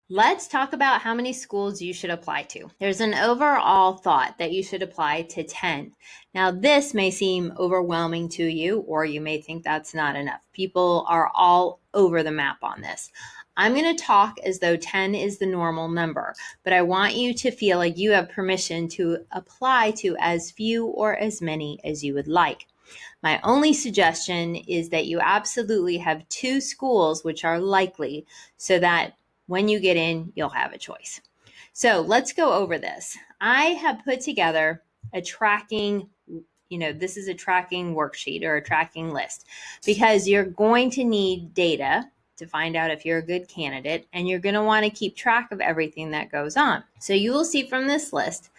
Let's talk about how many schools you should apply to. There's an overall thought that you should apply to 10. Now, this may seem overwhelming to you, or you may think that's not enough. People are all over the map on this. I'm going to talk as though 10 is the normal number, but I want you to feel like you have permission to apply to as few or as many as you would like. My only suggestion is that you absolutely have 2 schools which are likely, so that when you get in, you'll have a choice. So let's go over this. I have put together a tracking, this is a tracking worksheet or a tracking list, because you're going to need data to find out if you're a good candidate, and you're going to want to keep track of everything that goes on. So you will see from this list,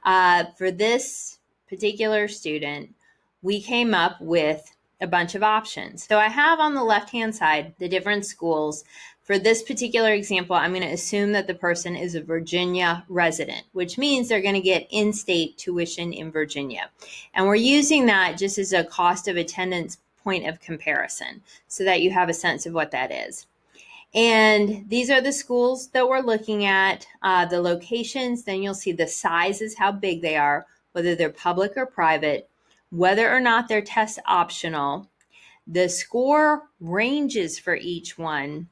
for this particular student, we came up with a bunch of options. So I have on the left-hand side the different schools. For this particular example, I'm going to assume that the person is a Virginia resident, which means they're going to get in-state tuition in Virginia. And we're using that just as a cost of attendance point of comparison so that you have a sense of what that is. And these are the schools that we're looking at, the locations. Then you'll see the sizes, how big they are, whether they're public or private, whether or not they're test optional, the score ranges for each one,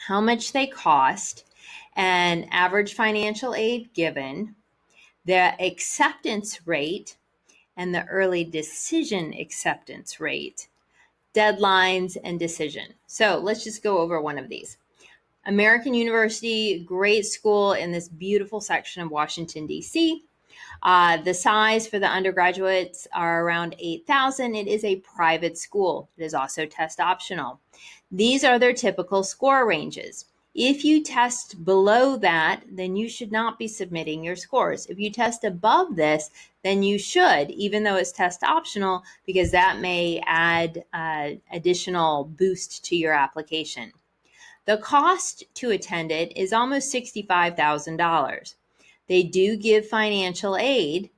how much they cost, and average financial aid given, the acceptance rate, and the early decision acceptance rate, deadlines, and decision. So let's just go over one of these. American University, great school in this beautiful section of Washington, D.C. The size for the undergraduates are around 8,000. It is a private school. It is also test optional. These are their typical score ranges. If you test below that, then you should not be submitting your scores. If you test above this, then you should, even though it's test optional, because that may add additional boost to your application. The cost to attend it is almost $65,000. They do give financial aid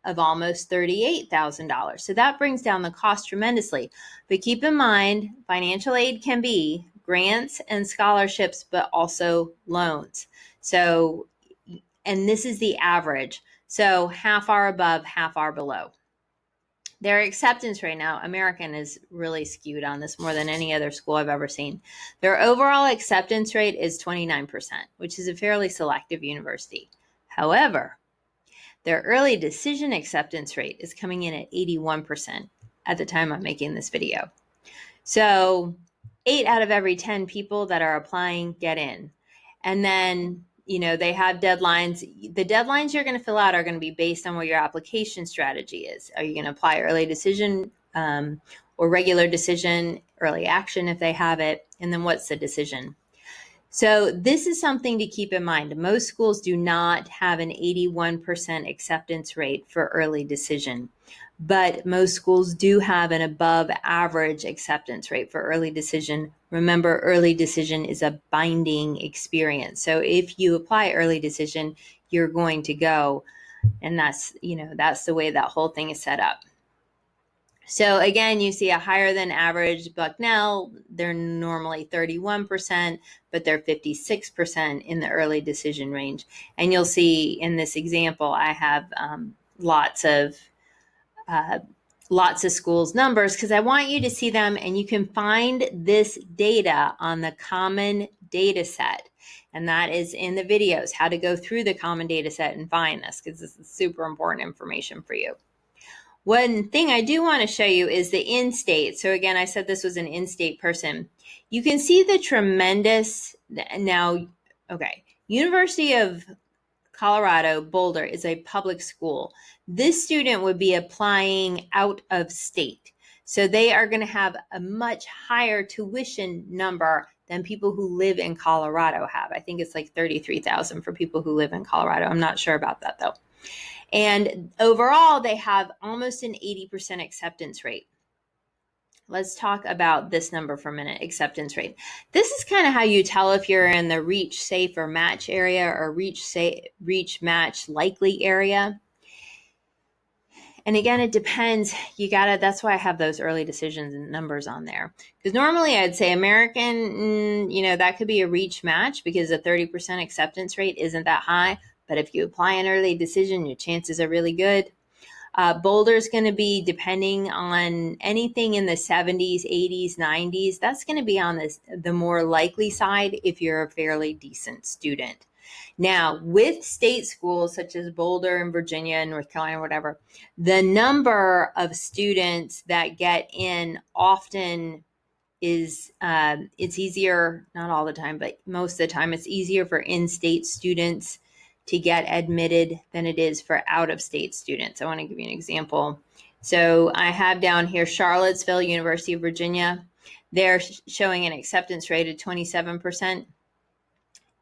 of almost $38,000. So that brings down the cost tremendously. But keep in mind, financial aid can be grants and scholarships, but also loans. So, and this is the average. So half are above, half are below. Their acceptance rate now, American is really skewed on this more than any other school I've ever seen. Their overall acceptance rate is 29%, which is a fairly selective university. However, their early decision acceptance rate is coming in at 81% at the time I'm making this video. So 8 out of every 10 people that are applying get in. And then, they have deadlines. The deadlines you're going to fill out are going to be based on what your application strategy is. Are you going to apply early decision or regular decision, early action if they have it? And then what's the decision? So this is something to keep in mind. Most schools do not have an 81% acceptance rate for early decision, but most schools do have an above average acceptance rate for early decision. Remember, early decision is a binding experience. So if you apply early decision, you're going to go, and that's the way that whole thing is set up. So again, you see a higher than average Bucknell. They're normally 31%, but they're 56% in the early decision range. And you'll see in this example, I have lots of schools' numbers because I want you to see them, and you can find this data on the common data set. And that is in the videos, how to go through the common data set and find this, because this is super important information for you. One thing I do want to show you is the in-state. So again, I said this was an in-state person. You can see the tremendous, University of Colorado Boulder is a public school. This student would be applying out of state. So they are going to have a much higher tuition number than people who live in Colorado have. I think it's like 33,000 for people who live in Colorado. I'm not sure about that though. And overall, they have almost an 80% acceptance rate. Let's talk about this number for a minute, acceptance rate. This is kind of how you tell if you're in the reach, safe, or match area, or reach, match, likely area. And again, it depends. That's why I have those early decisions and numbers on there. Because normally I'd say American, that could be a reach match because a 30% acceptance rate isn't that high. But if you apply an early decision, your chances are really good. Boulder's going to be depending on anything in the 70s, 80s, 90s. That's going to be on the more likely side if you're a fairly decent student. Now, with state schools such as Boulder and Virginia and North Carolina, whatever, the number of students that get in often is it's easier, not all the time, but most of the time, it's easier for in-state students to get admitted than it is for out-of-state students. I want to give you an example. So I have down here Charlottesville, University of Virginia. They're showing an acceptance rate of 27%.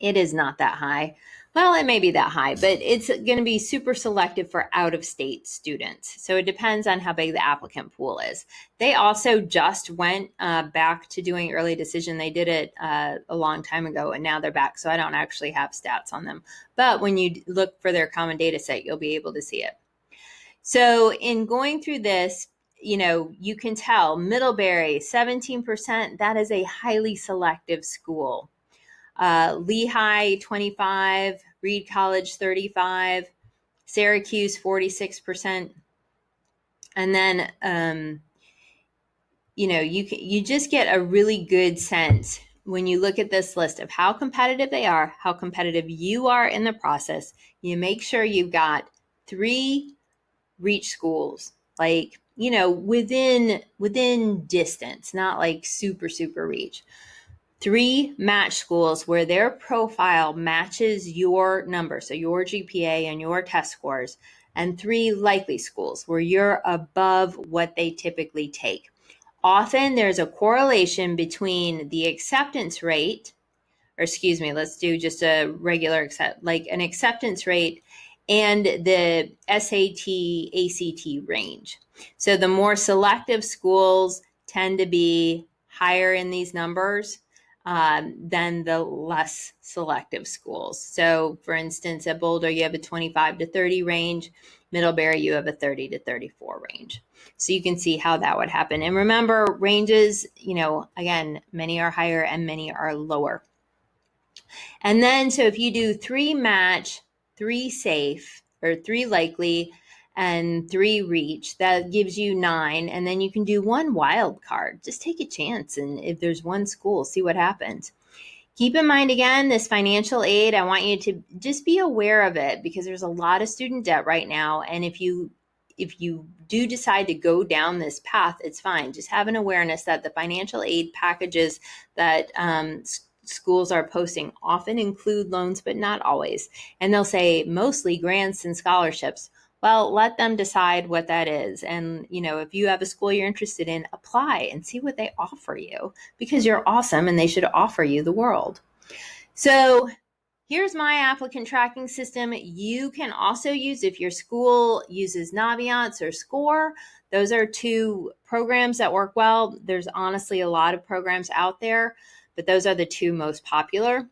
It is not that high. Well, it may be that high, but it's going to be super selective for out-of-state students. So it depends on how big the applicant pool is. They also just went back to doing early decision. They did it a long time ago, and now they're back. So I don't actually have stats on them. But when you look for their common data set, you'll be able to see it. So in going through this, you can tell Middlebury, 17%, that is a highly selective school. Lehigh, 25, Reed College, 35, Syracuse, 46%. And then, you just get a really good sense when you look at this list of how competitive they are, how competitive you are in the process. You make sure you've got 3 reach schools, like, within distance, not like super, super reach. 3 match schools where their profile matches your number, so your GPA and your test scores, and 3 likely schools where you're above what they typically take. Often there's a correlation between the acceptance rate, or excuse me, let's do just a regular an acceptance rate and the SAT, ACT range. So the more selective schools tend to be higher in these numbers than the less selective schools. So for instance, at Boulder, you have a 25 to 30 range. Middlebury, you have a 30 to 34 range. So you can see how that would happen. And remember, ranges, again, many are higher and many are lower. And then, so if you do 3 match, 3 safe, or 3 likely, and 3 reach, that gives you 9. And then you can do 1 wild card. Just take a chance. And if there's 1 school, see what happens. Keep in mind, again, this financial aid, I want you to just be aware of it because there's a lot of student debt right now. And if you do decide to go down this path, it's fine. Just have an awareness that the financial aid packages that schools are posting often include loans, but not always. And they'll say mostly grants and scholarships. Well, let them decide what that is. And, if you have a school you're interested in, apply and see what they offer you because you're awesome and they should offer you the world. So here's my applicant tracking system. You can also use, if your school uses Naviance or SCORE, those are 2 programs that work well. There's honestly a lot of programs out there, but those are the 2 most popular.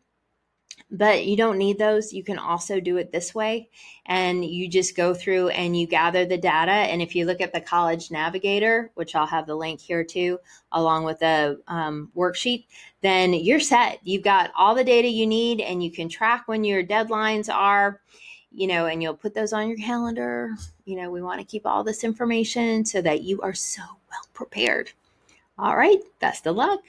But you don't need those. You can also do it this way. And you just go through and you gather the data. And if you look at the College Navigator, which I'll have the link here too, along with the worksheet, then you're set. You've got all the data you need and you can track when your deadlines are, and you'll put those on your calendar. We want to keep all this information so that you are so well prepared. All right. Best of luck.